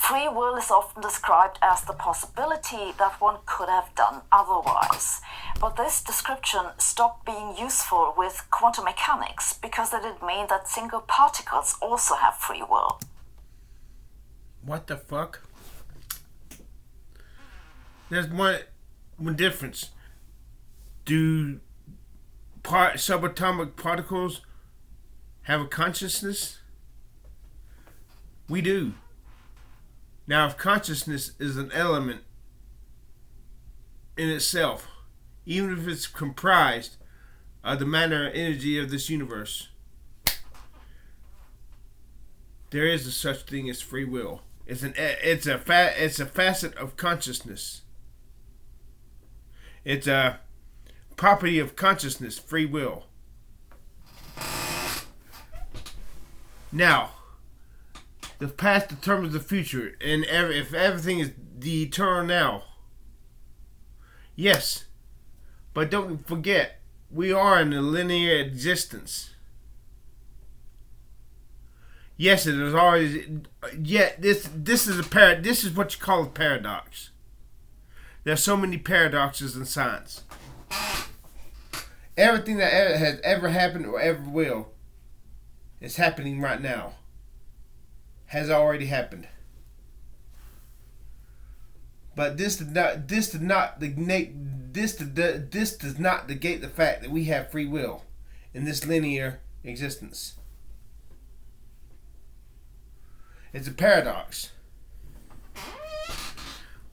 Free will is often described as the possibility that one could have done otherwise. But this description stopped being useful with quantum mechanics because it did mean that single particles also have free will. What the fuck? There's one difference. Do subatomic particles have a consciousness? We do. Now, if consciousness is an element in itself, even if it's comprised of the matter and energy of this universe, there is a such thing as free will. It's a facet of consciousness. It's a property of consciousness, free will. Now, the past determines the future, and if everything is the eternal now, yes, but don't forget, we are in a linear existence. Yes, it is always. Yet this is what you call a paradox. There are so many paradoxes in science. Everything that has ever happened or ever will is happening right now. Has already happened. But this does not negate the fact that we have free will in this linear existence. It's a paradox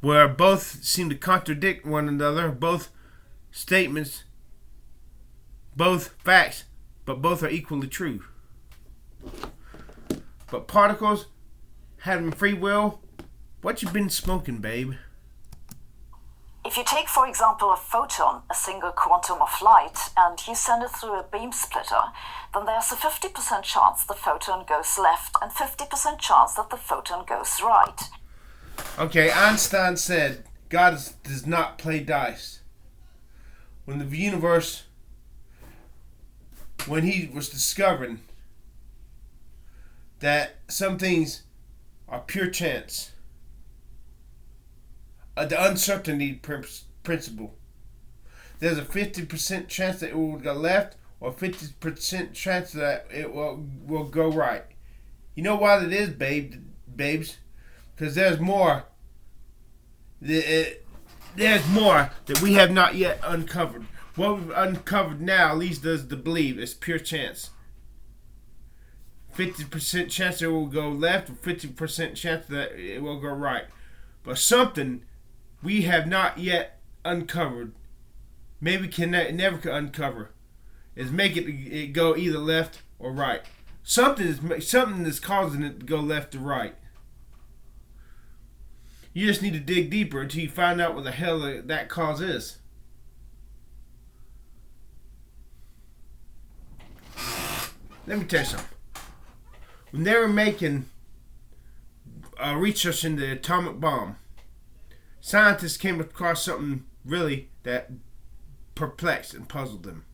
where both seem to contradict one another, both statements, both facts, but both are equally true. But particles having free will, what you been smoking, babe? If you take, for example, a photon, a single quantum of light, and you send it through a beam splitter, then there's a 50% chance the photon goes left and 50% chance that the photon goes right. Okay, Einstein said God does not play dice. When the universe, when he was discovering that some things are pure chance, the uncertainty principle. There's a 50% chance that it will go left, or 50% chance that it will go right. You know why that is, babes? Because there's more. There's more that we have not yet uncovered. What we've uncovered now leads us to believe it's pure chance. 50% chance that it will go left, or 50% chance that it will go right. But something we have not yet uncovered, maybe never can uncover, is make it go either left or right. Something is causing it to go left or right. You just need to dig deeper until you find out what the hell that cause is. Let me tell you something. When they were making research into the atomic bomb, scientists came across something really that perplexed and puzzled them.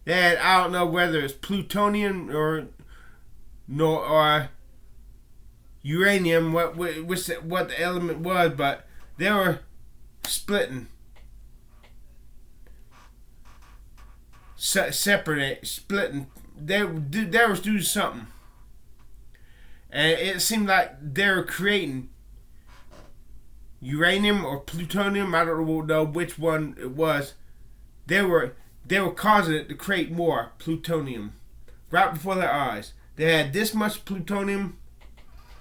They had, I don't know whether it's plutonium or uranium, what the element was, but they were splitting, splitting. They were doing something, and it seemed like they were creating uranium or plutonium. I don't know which one it was. They were causing it to create more plutonium right before their eyes. They had this much plutonium,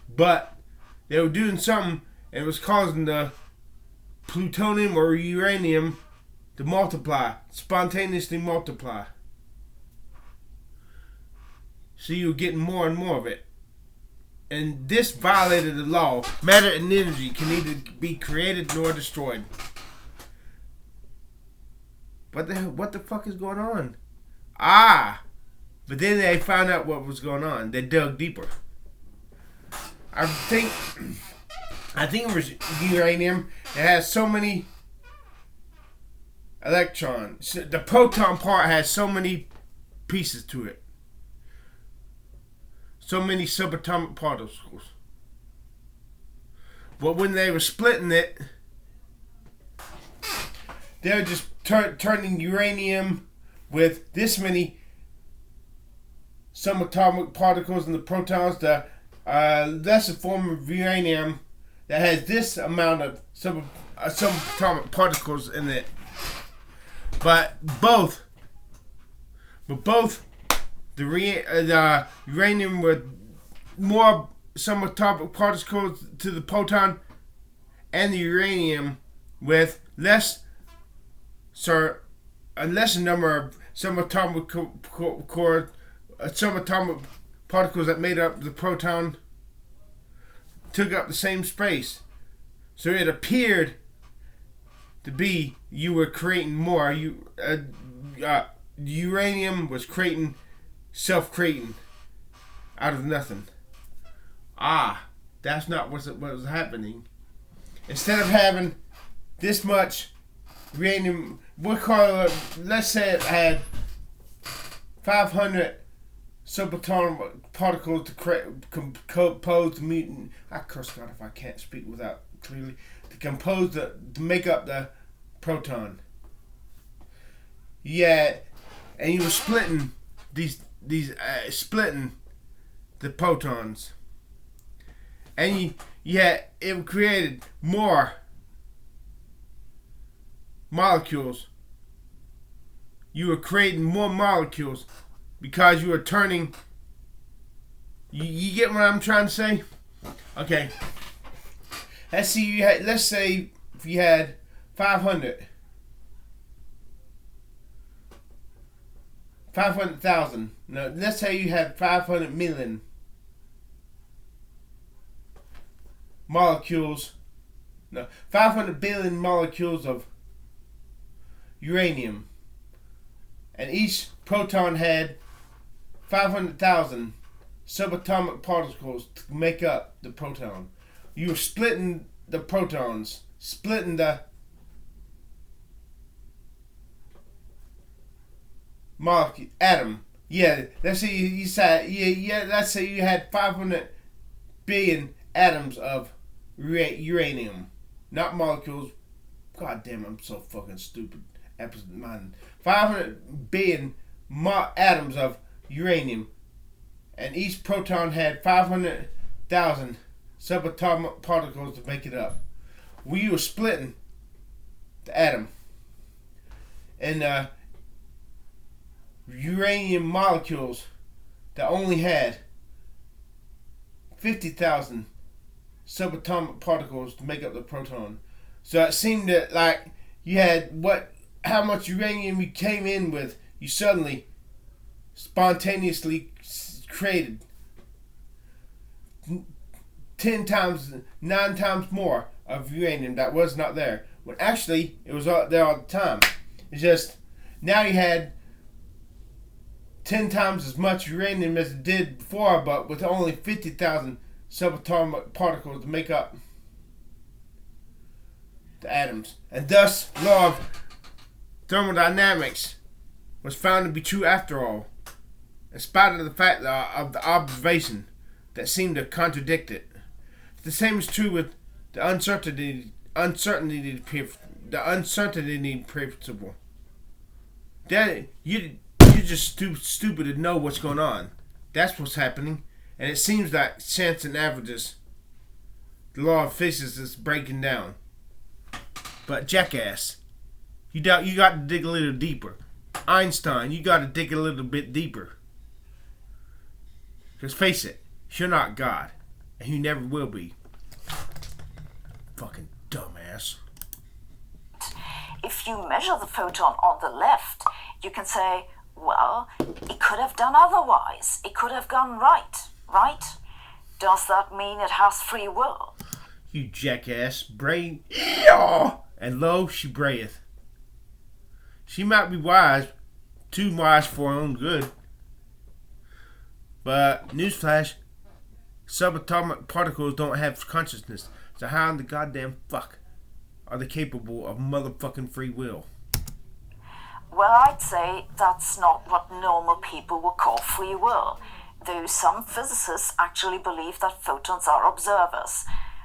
but they were doing something, and it was causing the plutonium or uranium to multiply, spontaneously multiply. So you were getting more and more of it. And this violated the law. Matter and energy can neither be created nor destroyed. What the fuck is going on? But then they found out what was going on. They dug deeper. I think it was uranium. It has so many electrons. The proton part has so many pieces to it. So many subatomic particles. But when they were splitting it, they were just turning uranium with this many subatomic particles in the protons, the lesser form of uranium that has this amount of subatomic particles in it. But both the uranium with more subatomic particles to the proton, and the uranium with a lesser number of subatomic particles that made up the proton, took up the same space. So it appeared to be you were creating more. Uranium was self-creating out of nothing. That's not what was happening. Instead of having this much uranium, let's say it had 500 subatomic particles to compose the mutant. I curse God if I can't speak without clearly. To make up the proton. Yeah, and you were splitting splitting the protons, and it created more molecules. You were creating more molecules because you were turning. You get what I'm trying to say? Okay. Let's say if you had 500,000. No, let's say you had 500 million molecules. No, 500 billion molecules of uranium, and each proton had 500,000 subatomic particles to make up the proton. You were splitting the protons, splitting the molecule atom. Yeah, let's say you said let's say you had 500 billion atoms of uranium, not molecules. God damn, I'm so fucking stupid. 500 billion atoms of uranium, and each proton had 500,000 subatomic particles to make it up. We were splitting the atom, and uranium molecules that only had 50,000 subatomic particles to make up the proton. So it seemed that like you had how much uranium you came in with, you suddenly spontaneously created 9 times more of uranium that was not there. When actually it was there all the time. It's just now you had 10 times as much uranium as it did before, but with only 50,000 subatomic particles to make up the atoms. And thus, law of thermodynamics was found to be true after all, in spite of the fact of the observation that seemed to contradict it. The same is true with the uncertainty principle. That you're just stupid to know what's going on. That's what's happening, and it seems like chance and averages. The law of physics is breaking down. But jackass, you got to dig a little deeper. Einstein, you got to dig a little bit deeper. Because face it, you're not God, and you never will be. Fucking dumbass. If you measure the photon on the left, you can say, well, it could have done otherwise. It could have gone right? Does that mean it has free will? You jackass, brain. Yeah! And lo, she brayeth. She might be wise, too wise for her own good. But, newsflash, subatomic particles don't have consciousness. So how in the goddamn fuck are they capable of motherfucking free will? Well, I'd say that's not what normal people would call free will, though some physicists actually believe that photons are observers.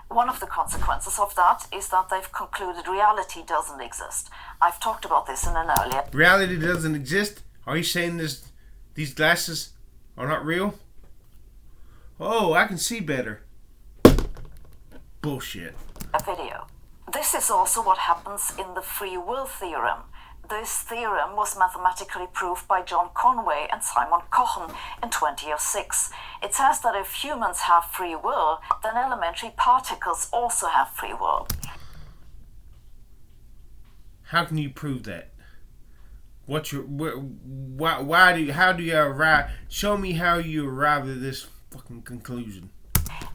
One of the consequences of that is that they've concluded reality doesn't exist. I've talked about this in an earlier... Reality doesn't exist? Are you saying these glasses are not real? Oh, I can see better. Bullshit. A video. This is also what happens in the free will theorem. This theorem was mathematically proved by John Conway and Simon Cohen in 2006. It says that if humans have free will, then elementary particles also have free will. How can you prove that? How do you arrive? Show me how you arrive at this fucking conclusion.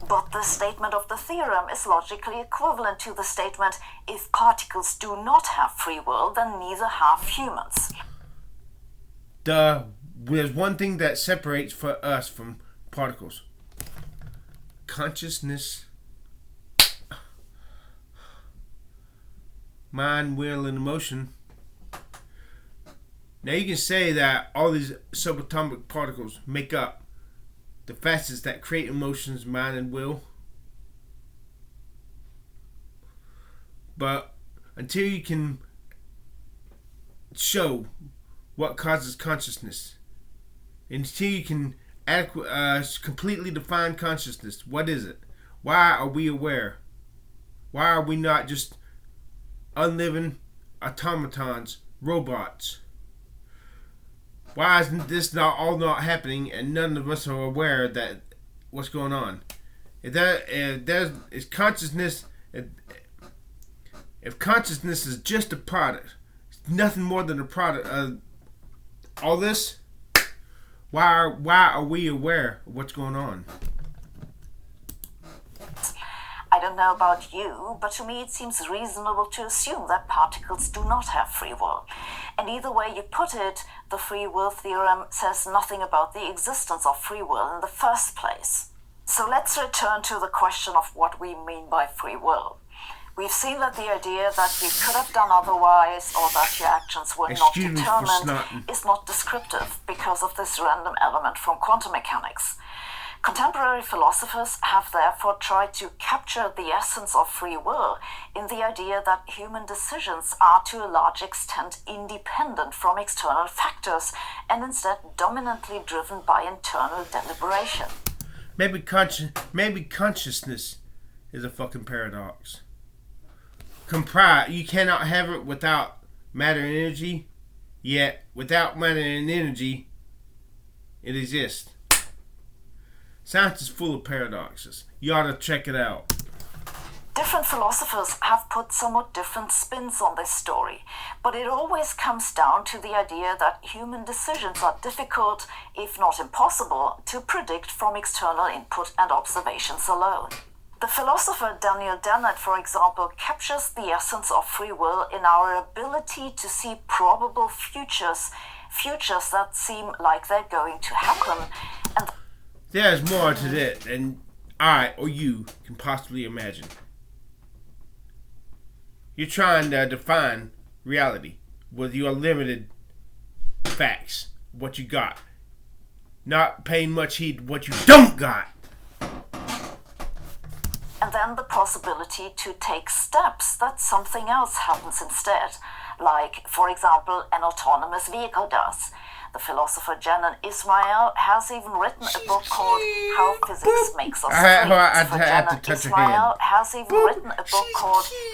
But the statement of the theorem is logically equivalent to the statement, if particles do not have free will, then neither have humans. There's one thing that separates for us from particles. Consciousness. Mind, will, and emotion. Now you can say that all these subatomic particles make up the facets that create emotions, mind, and will. But until you can show what causes consciousness, until you can completely define consciousness, what is it? Why are we aware? Why are we not just unliving automatons, robots? Why is this not happening and none of us are aware that what's going on? If consciousness is just a product, it's nothing more than a product of all this, why are we aware of what's going on? I don't know about you, but to me it seems reasonable to assume that particles do not have free will. And either way you put it, the free will theorem says nothing about the existence of free will in the first place. So let's return to the question of what we mean by free will. We've seen that the idea that you could have done otherwise or that your actions were not determined is not descriptive because of this random element from quantum mechanics. Contemporary philosophers have therefore tried to capture the essence of free will in the idea that human decisions are to a large extent independent from external factors and instead dominantly driven by internal deliberation. Maybe consciousness is a fucking paradox. You cannot have it without matter and energy, yet without matter and energy, it exists. Science is full of paradoxes. You ought to check it out. Different philosophers have put somewhat different spins on this story, but it always comes down to the idea that human decisions are difficult, if not impossible, to predict from external input and observations alone. The philosopher Daniel Dennett, for example, captures the essence of free will in our ability to see probable futures that seem like they're going to happen, and there's more to that than I or you can possibly imagine. You're trying to define reality with your limited facts, what you got. Not paying much heed to what you don't got. And then the possibility to take steps that something else happens instead. Like, for example, an autonomous vehicle does. The philosopher Janan Ismail has even written a book called How Physics Makes Us Free.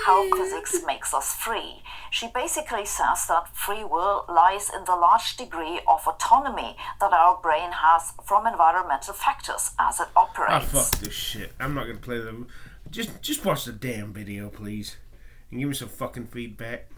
How Physics Makes Us Free. She basically says that free will lies in the large degree of autonomy that our brain has from environmental factors as it operates. Fuck this shit. I'm not gonna play them. Just watch the damn video, please, and give me some fucking feedback.